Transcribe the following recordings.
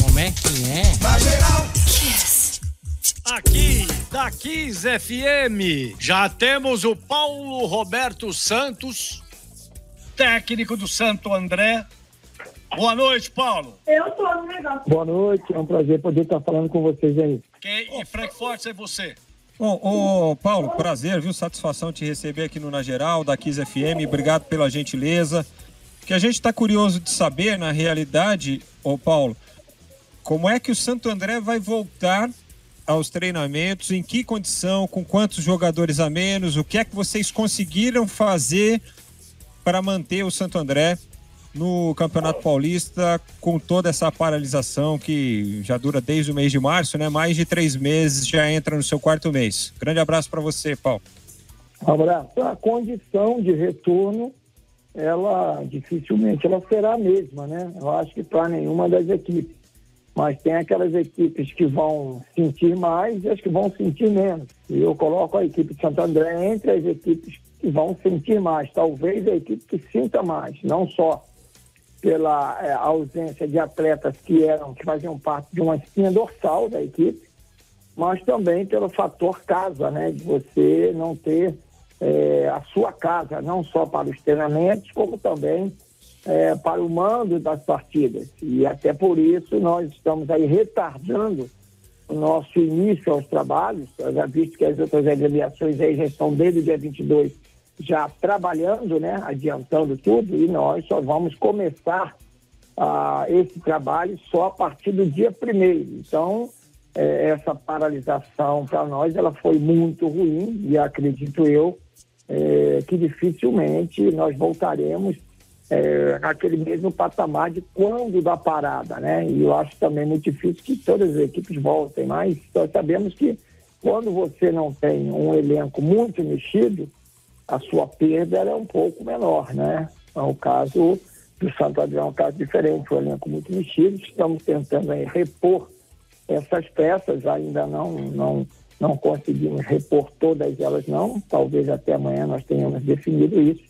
Como é que é? Na geral. Aqui, da Kiss FM, já temos o Paulo Roberto Santos, técnico do Santo André. Boa noite, Paulo. Eu tô no negócio. Boa noite, é um prazer poder estar falando com vocês aí. Quem em Frankfurt é você? Ô, Paulo, prazer, viu? Satisfação te receber aqui no Na Geral, da Kiss FM. Obrigado pela gentileza. Que a gente está curioso de saber, na realidade, ô Paulo, como é que o Santo André vai voltar aos treinamentos, em que condição, com quantos jogadores a menos, o que é que vocês conseguiram fazer para manter o Santo André no Campeonato Paulista com toda essa paralisação que já dura desde o mês de março, né? Mais de 3 meses, já entra no seu 4º mês. Grande abraço para você, Paulo. Um abraço. A condição de retorno, ela dificilmente ela será a mesma, né? Eu acho que para nenhuma das equipes. Mas tem aquelas equipes que vão sentir mais e as que vão sentir menos. E eu coloco a equipe de Santo André entre as equipes que vão sentir mais. Talvez a equipe que sinta mais, não só pela ausência de atletas que faziam parte de uma espinha dorsal da equipe, mas também pelo fator casa, né? De você não ter a sua casa, não só para os treinamentos, como também para o mando das partidas. E até por isso nós estamos aí retardando o nosso início aos trabalhos. Eu já visto que as outras agremiações aí já estão desde o dia 22 já trabalhando, né, adiantando tudo, e nós só vamos começar esse trabalho só a partir do dia 1º. Então, essa paralisação para nós, ela foi muito ruim, e acredito eu que dificilmente nós voltaremos aquele mesmo patamar de quando da parada, né? E eu acho também muito difícil que todas as equipes voltem, mas nós sabemos que quando você não tem um elenco muito mexido, a sua perda é um pouco menor, né? O caso do Santo André é um caso diferente, um elenco muito mexido, estamos tentando aí repor essas peças, ainda não conseguimos repor todas elas não, talvez até amanhã nós tenhamos definido isso,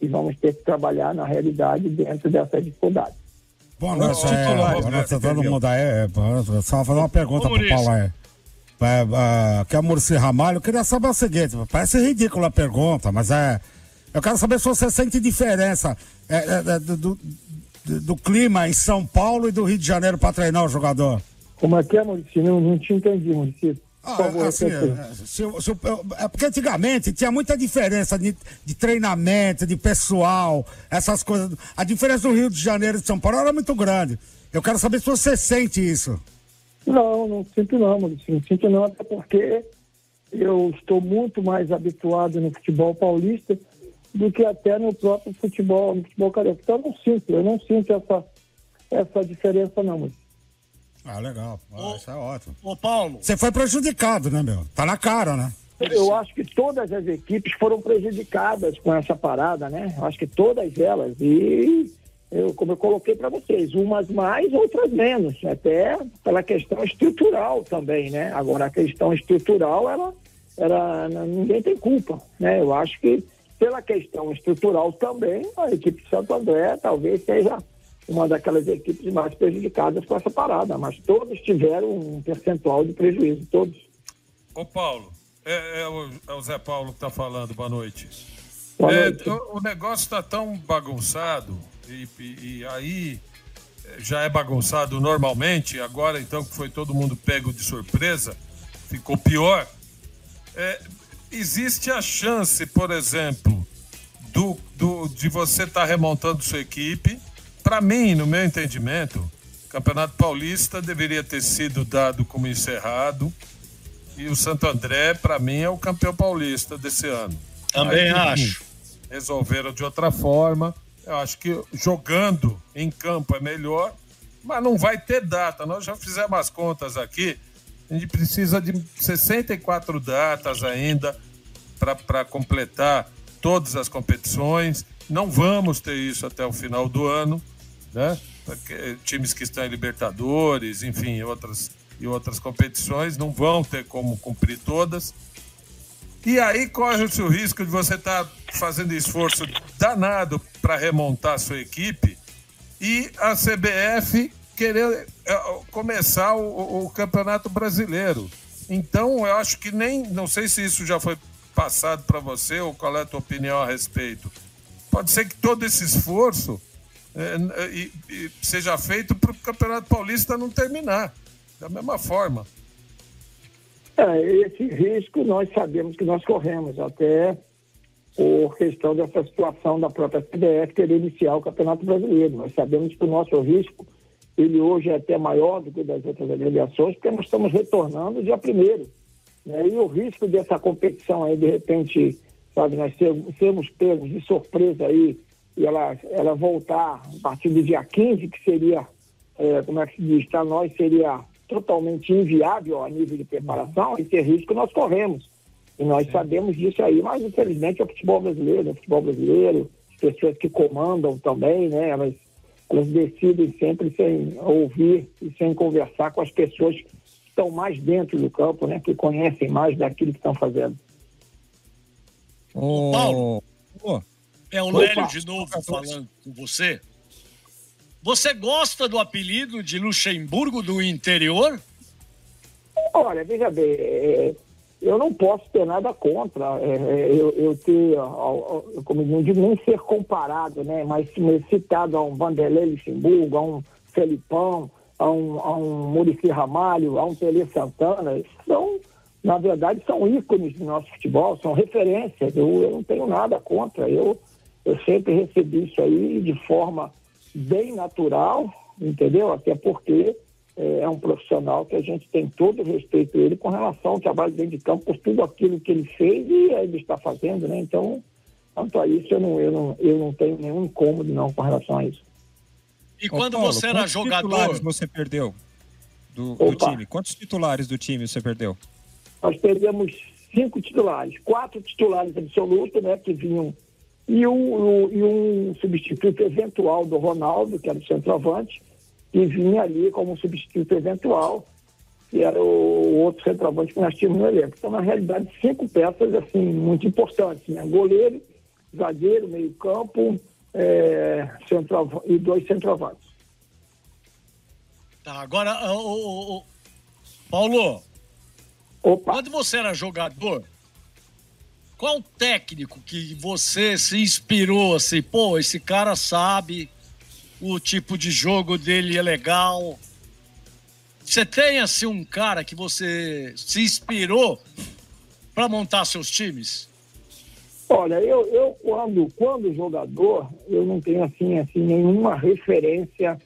e vamos ter que trabalhar na realidade dentro dessa dificuldade. Boa noite, todo mundo aí. Só fazer uma pergunta pro Paulo aí. Que é o Muricy Ramalho. Eu queria saber o seguinte, parece ridícula a pergunta, mas eu quero saber se você sente diferença do clima em São Paulo e do Rio de Janeiro para treinar o jogador. Como é que é, Muricy? Não te entendi, Muricy. Porque antigamente tinha muita diferença de treinamento, de pessoal, essas coisas. A diferença do Rio de Janeiro e de São Paulo era muito grande. Eu quero saber se você sente isso. Não sinto não, Maurício. Não sinto não, até porque eu estou muito mais habituado no futebol paulista do que até no próprio futebol carioca. Então eu não sinto essa diferença não, Maurício. Legal. Isso é ótimo. Ô, Paulo. Você foi prejudicado, né, meu? Tá na cara, né? Eu acho que todas as equipes foram prejudicadas com essa parada, né? Eu acho que todas elas. E, como eu coloquei para vocês, umas mais, outras menos. Até pela questão estrutural também, né? Agora, a questão estrutural, ninguém tem culpa, né? Eu acho que pela questão estrutural também, a equipe de Santo André talvez seja uma daquelas equipes mais prejudicadas com essa parada, mas todos tiveram um percentual de prejuízo, todos. Ô Paulo, é o Zé Paulo que está falando, boa noite. Boa noite. O negócio está tão bagunçado, e aí já é bagunçado normalmente, agora então que foi todo mundo pego de surpresa, ficou pior. Existe a chance, por exemplo, de você estar remontando sua equipe. Para mim, no meu entendimento, o Campeonato Paulista deveria ter sido dado como encerrado e o Santo André, para mim, é o campeão paulista desse ano. Também acho. Resolveram de outra forma. Eu acho que jogando em campo é melhor, mas não vai ter data. Nós já fizemos as contas aqui. A gente precisa de 64 datas ainda para completar todas as competições. Não vamos ter isso até o final do ano, né? Porque times que estão em Libertadores, enfim, e outras competições não vão ter como cumprir todas. E aí corre-se o risco de você estar fazendo esforço danado para remontar a sua equipe e a CBF querer começar o Campeonato Brasileiro. Então, eu acho que não sei se isso já foi passado para você ou qual é a tua opinião a respeito. Pode ser que todo esse esforço seja feito para o Campeonato Paulista não terminar, da mesma forma. Esse risco nós sabemos que nós corremos, até por questão dessa situação da própria CBF querer iniciar o Campeonato Brasileiro. Nós sabemos que o nosso risco, ele hoje é até maior do que das outras agremiações, porque nós estamos retornando dia 1º. Né? E o risco dessa competição aí, de repente, sabe, nós sermos pegos de surpresa aí, e ela voltar a partir do dia 15, que seria, como é que se diz, para nós seria totalmente inviável a nível de preparação, esse risco nós corremos. E nós sabemos disso aí, mas infelizmente é o futebol brasileiro, as pessoas que comandam também, né, elas decidem sempre sem ouvir e sem conversar com as pessoas que estão mais dentro do campo, né, que conhecem mais daquilo que estão fazendo. Paulo, é o Lélio de novo falando com você. Você gosta do apelido de Luxemburgo do interior? Olha, veja bem, eu não posso ter nada contra eu ter, como eu digo, nem ser comparado, né? Mas citado a um Vanderlei Luxemburgo, a um Felipão, a um Muricy Ramalho, a um Tele Santana. Na verdade, são ícones do nosso futebol, são referências. Eu não tenho nada contra. Eu sempre recebi isso aí de forma bem natural, entendeu? Até porque é um profissional que a gente tem todo o respeito a ele com relação ao trabalho dentro de campo, por tudo aquilo que ele fez e ele está fazendo, né? Então, quanto a isso, eu não tenho nenhum incômodo não com relação a isso. E quando Paulo, você era jogador... Quantos titulares você perdeu do time? Quantos titulares do time você perdeu? Nós perdemos 5 titulares, 4 titulares absolutos, né, que vinham, e um substituto eventual do Ronaldo, que era o centroavante, que vinha ali como substituto eventual, que era o outro centroavante que nós tínhamos no elenco. Então, na realidade, 5 peças assim, muito importantes, né? Goleiro, zagueiro, meio-campo, e 2 centroavantes. Tá, agora, Paulo, quando você era jogador, qual técnico que você se inspirou assim, pô, esse cara sabe, o tipo de jogo dele é legal? Você tem assim um cara que você se inspirou para montar seus times? Olha, eu quando jogador, eu não tenho assim nenhuma referência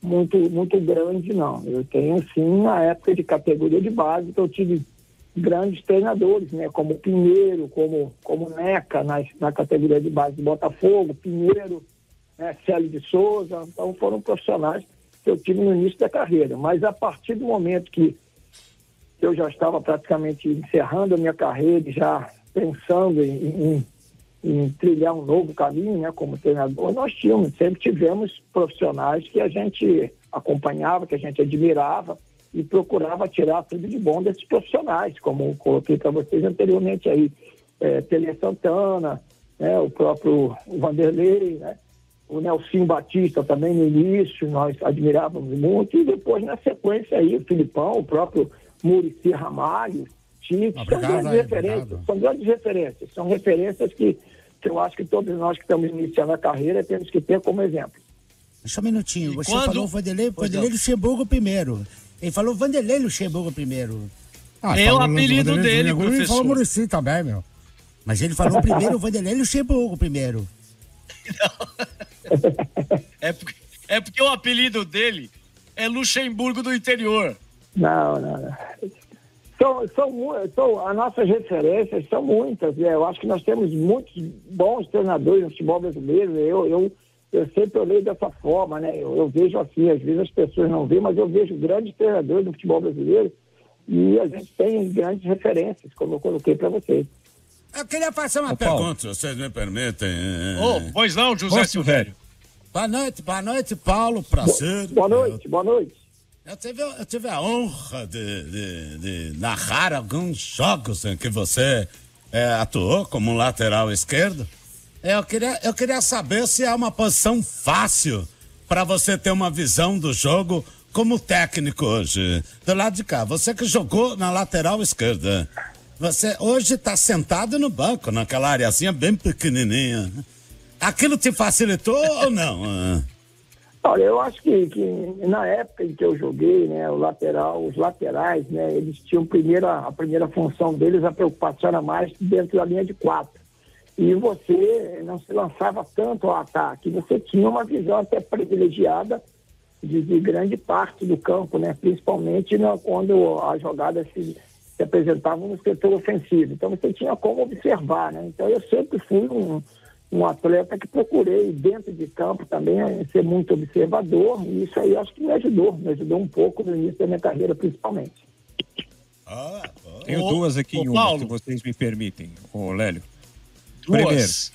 muito grande, não. Eu tenho, sim, na época de categoria de base, que eu tive grandes treinadores, né? Como Pinheiro, como Neca, na categoria de base do Botafogo, Pinheiro, né? Célio de Souza. Então, foram profissionais que eu tive no início da carreira. Mas, a partir do momento que eu já estava praticamente encerrando a minha carreira, já pensando em trilhar um novo caminho, né, como treinador, nós sempre tivemos profissionais que a gente acompanhava, que a gente admirava e procurava tirar tudo de bom desses profissionais, como coloquei para vocês anteriormente aí, Tele Santana, né, o próprio Vanderlei, né, o Nelsinho Batista também no início, nós admirávamos muito, e depois na sequência aí, o Filipão, o próprio Muricy Ramalho, Tite, são grandes referências, são referências que eu acho que todos nós que estamos iniciando a carreira temos que ter como exemplo. Só um minutinho, você falou Vanderlei Luxemburgo primeiro. Ele falou Vanderlei Luxemburgo primeiro. É o apelido dele, professor. Ele falou Muricy também, meu. Mas ele falou primeiro Vanderlei Luxemburgo primeiro. É porque o apelido dele é Luxemburgo do interior. Não. As nossas referências são muitas. Eu acho que nós temos muitos bons treinadores no futebol brasileiro. Eu sempre olhei dessa forma, né? Eu vejo assim, às vezes as pessoas não veem, mas eu vejo grandes treinadores no futebol brasileiro e a gente tem grandes referências, como eu coloquei para vocês. Eu queria fazer uma pergunta, se vocês me permitem. Pois não, José Silvério. Boa noite, Paulo. Prazer. Boa noite. Eu tive a honra de narrar alguns jogos em que você atuou como lateral esquerdo. Eu queria saber se é uma posição fácil para você ter uma visão do jogo como técnico hoje. Do lado de cá, você que jogou na lateral esquerda, você hoje está sentado no banco, naquela areazinha bem pequenininha. Aquilo te facilitou ou não? Olha, eu acho que na época em que eu joguei, né, os laterais, né, eles tinham a primeira função deles, a preocupação era mais dentro da linha de 4. E você não se lançava tanto ao ataque, você tinha uma visão até privilegiada de grande parte do campo, né, principalmente quando as jogadas se apresentavam no setor ofensivo. Então você tinha como observar, né? Então eu sempre fui um atleta que procurei dentro de campo também ser muito observador, e isso aí acho que me ajudou um pouco no início da minha carreira, principalmente. Tenho duas aqui em uma, Paulo, se vocês me permitem, Lélio. Duas?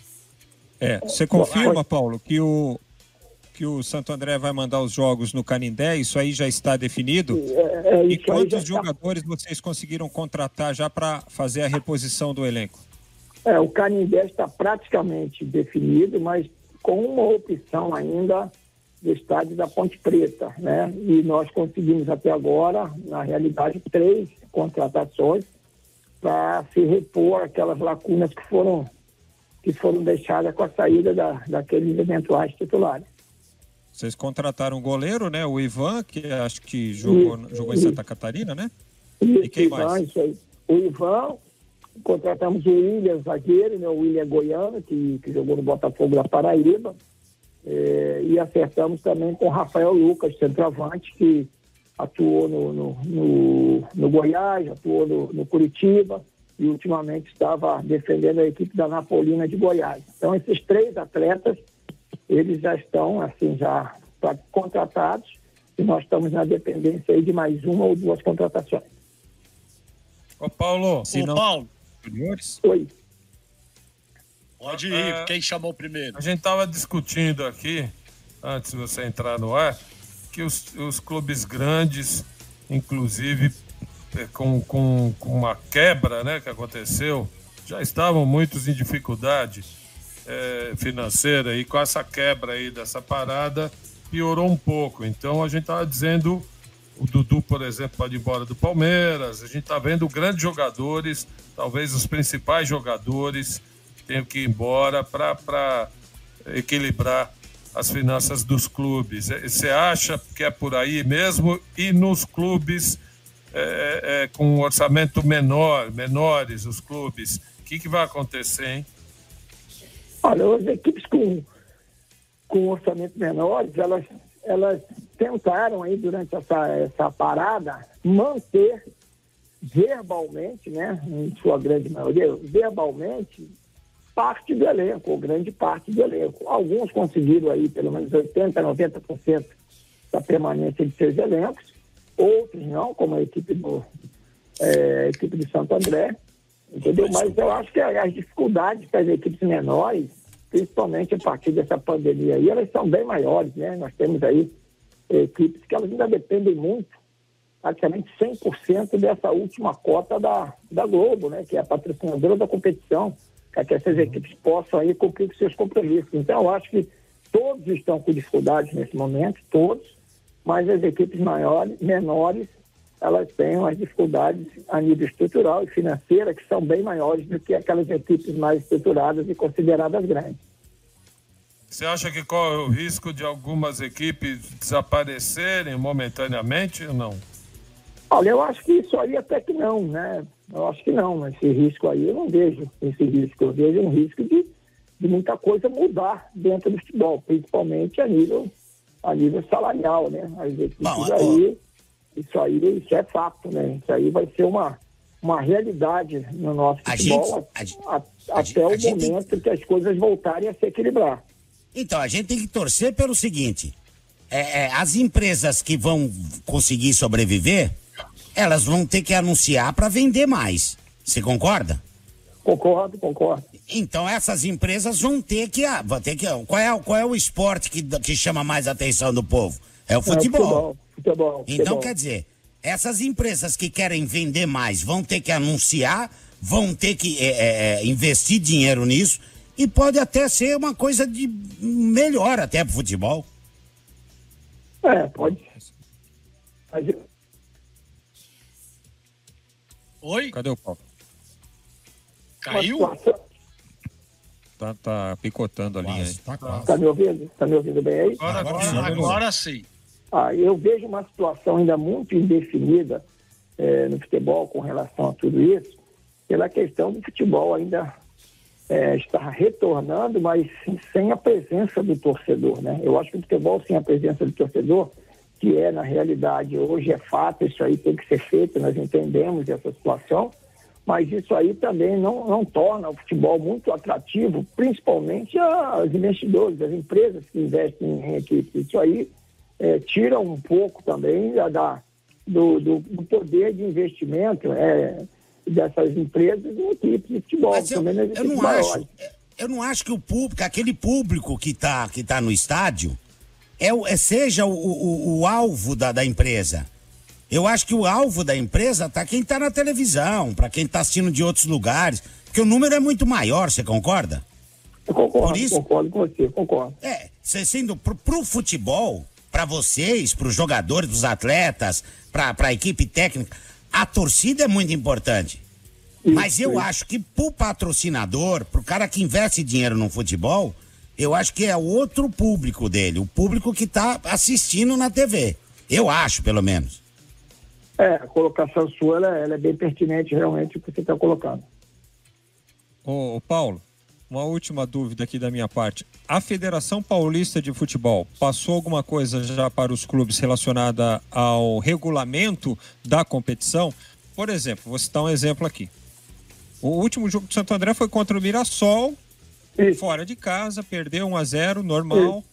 Primeiro, você confirma, Paulo, que o Santo André vai mandar os jogos no Canindé? Isso aí já está definido? E quantos jogadores vocês conseguiram contratar já para fazer a reposição do elenco? O Canindé está praticamente definido, mas com uma opção ainda do estádio da Ponte Preta, né? E nós conseguimos até agora, na realidade, 3 contratações para se repor aquelas lacunas que foram deixadas com a saída daqueles eventuais titulares. Vocês contrataram um goleiro, né? O Ivan, que acho que jogou em Santa Catarina, né? E quem mais? Isso aí. O Ivan. Contratamos o William, zagueiro, né, o William Goiano, que jogou no Botafogo da Paraíba, e acertamos também com o Rafael Lucas, centroavante, que atuou no Goiás, atuou no Curitiba, e ultimamente estava defendendo a equipe da Napolina de Goiás. Então esses 3 atletas, eles já estão assim, já contratados, e nós estamos na dependência aí de mais 1 ou 2 contratações. Paulo. Paulo. Oi. Pode ir, quem chamou primeiro? A gente estava discutindo aqui, antes de você entrar no ar, que os clubes grandes, inclusive com uma quebra, né, que aconteceu, já estavam muitos em dificuldade financeira, e com essa quebra aí dessa parada, piorou um pouco. Então a gente estava dizendo... O Dudu, por exemplo, pode ir embora do Palmeiras. A gente está vendo grandes jogadores, talvez os principais jogadores tenham que ir embora para equilibrar as finanças dos clubes. Você acha que é por aí mesmo? E nos clubes com um orçamento menores, os clubes, o que vai acontecer, hein? Olha, as equipes com orçamento menores, elas tentaram aí durante essa parada manter verbalmente, né, em sua grande maioria, verbalmente, parte do elenco, ou grande parte do elenco. Alguns conseguiram aí pelo menos 80%, 90% da permanência de seus elencos, outros não, como a equipe do Santo André, entendeu? Mas eu acho que as dificuldades das equipes menores, principalmente a partir dessa pandemia aí, elas são bem maiores, né? Nós temos aí equipes que elas ainda dependem muito, praticamente 100% dessa última cota da Globo, né? Que é a patrocinadora da competição, para que essas equipes possam aí cumprir com seus compromissos. Então, eu acho que todos estão com dificuldades nesse momento, todos, mas as equipes menores, elas têm as dificuldades a nível estrutural e financeira que são bem maiores do que aquelas equipes mais estruturadas e consideradas grandes. Você acha que qual é o risco de algumas equipes desaparecerem momentaneamente ou não? Olha, eu acho que isso aí até que não, né? Eu acho que não, esse risco aí eu não vejo esse risco. Eu vejo um risco de muita coisa mudar dentro do futebol, principalmente a nível salarial, né? As equipes isso é fato, né? Isso aí vai ser uma realidade no nosso futebol até o momento que as coisas voltarem a se equilibrar. Então, a gente tem que torcer pelo seguinte, as empresas que vão conseguir sobreviver, elas vão ter que anunciar para vender mais. Você concorda? Concordo. Então, essas empresas vão ter que... Qual é o esporte que chama mais a atenção do povo? É o futebol. Então, quer dizer, essas empresas que querem vender mais vão ter que anunciar, vão ter que investir dinheiro nisso, e pode até ser uma coisa de melhor até pro futebol. Pode. Mas... Oi? Cadê o Paulo? Caiu? Tá picotando a linha aí. Tá me ouvindo? Tá me ouvindo bem aí? Agora sim. Eu vejo uma situação ainda muito indefinida no futebol com relação a tudo isso, pela questão do futebol ainda estar retornando, mas sem a presença do torcedor, né? Eu acho que o futebol sem a presença do torcedor, que na realidade, hoje é fato, isso aí tem que ser feito, nós entendemos essa situação, mas isso aí também não torna o futebol muito atrativo, principalmente aos investidores, as empresas que investem em equipes. Isso aí tira um pouco também do poder de investimento dessas empresas em equipes de futebol. Mas eu não acho que o público, aquele público que tá no estádio, seja o alvo da empresa. Eu acho que o alvo da empresa tá quem tá na televisão, para quem tá assistindo de outros lugares, porque o número é muito maior, você concorda? Eu concordo com você, concordo. Sendo pro futebol, para vocês, pros jogadores, pros atletas, pra equipe técnica, a torcida é muito importante. Mas eu acho que pro patrocinador, pro cara que investe dinheiro no futebol, eu acho que é outro público dele, o público que tá assistindo na TV. Eu acho, pelo menos. A colocação sua, ela é bem pertinente, realmente, o que você está colocando. Ô, Paulo, uma última dúvida aqui da minha parte. A Federação Paulista de Futebol passou alguma coisa já para os clubes relacionada ao regulamento da competição? Por exemplo, vou citar um exemplo aqui. O último jogo do Santo André foi contra o Mirassol, fora de casa, perdeu 1-0, normal.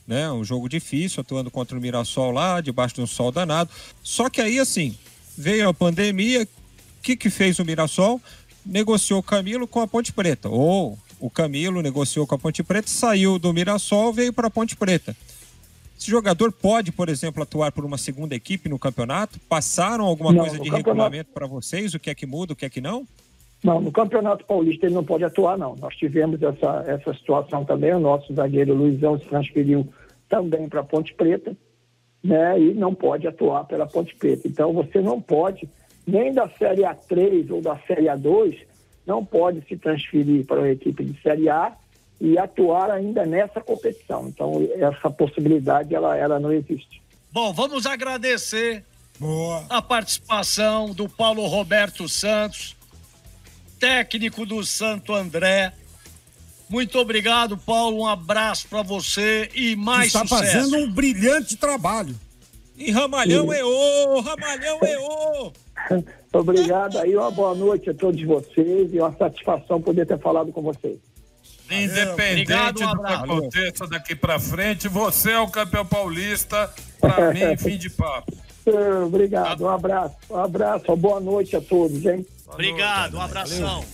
Né? Um jogo difícil, atuando contra o Mirassol lá, debaixo de um sol danado. Só que aí, assim, veio a pandemia, o que fez o Mirassol? Negociou o Camilo com a Ponte Preta. Ou o Camilo negociou com a Ponte Preta, saiu do Mirassol, veio para a Ponte Preta. Esse jogador pode, por exemplo, atuar por uma segunda equipe no campeonato? Passaram alguma coisa de regulamento para vocês? O que é que muda, o que é que não? Não, no Campeonato Paulista ele não pode atuar, não. Nós tivemos essa situação também. O nosso zagueiro Luizão se transferiu também para a Ponte Preta, né? E não pode atuar pela Ponte Preta. Então você não pode, nem da Série A3 ou da Série A2, não pode se transferir para a equipe de Série A e atuar ainda nessa competição. Então essa possibilidade ela não existe. Bom, vamos agradecer a participação do Paulo Roberto Santos, técnico do Santo André. Muito obrigado, Paulo. Um abraço para você e mais sucesso. Está fazendo um brilhante trabalho. E Ramalhão Ramalhão EO! Obrigado aí, uma boa noite a todos vocês e uma satisfação poder ter falado com vocês. Independente do que aconteça daqui para frente, você é o campeão paulista, para mim, fim de papo. Obrigado, um abraço, uma boa noite a todos, hein? Obrigado, um abração.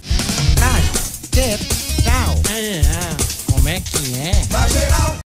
Como é que é?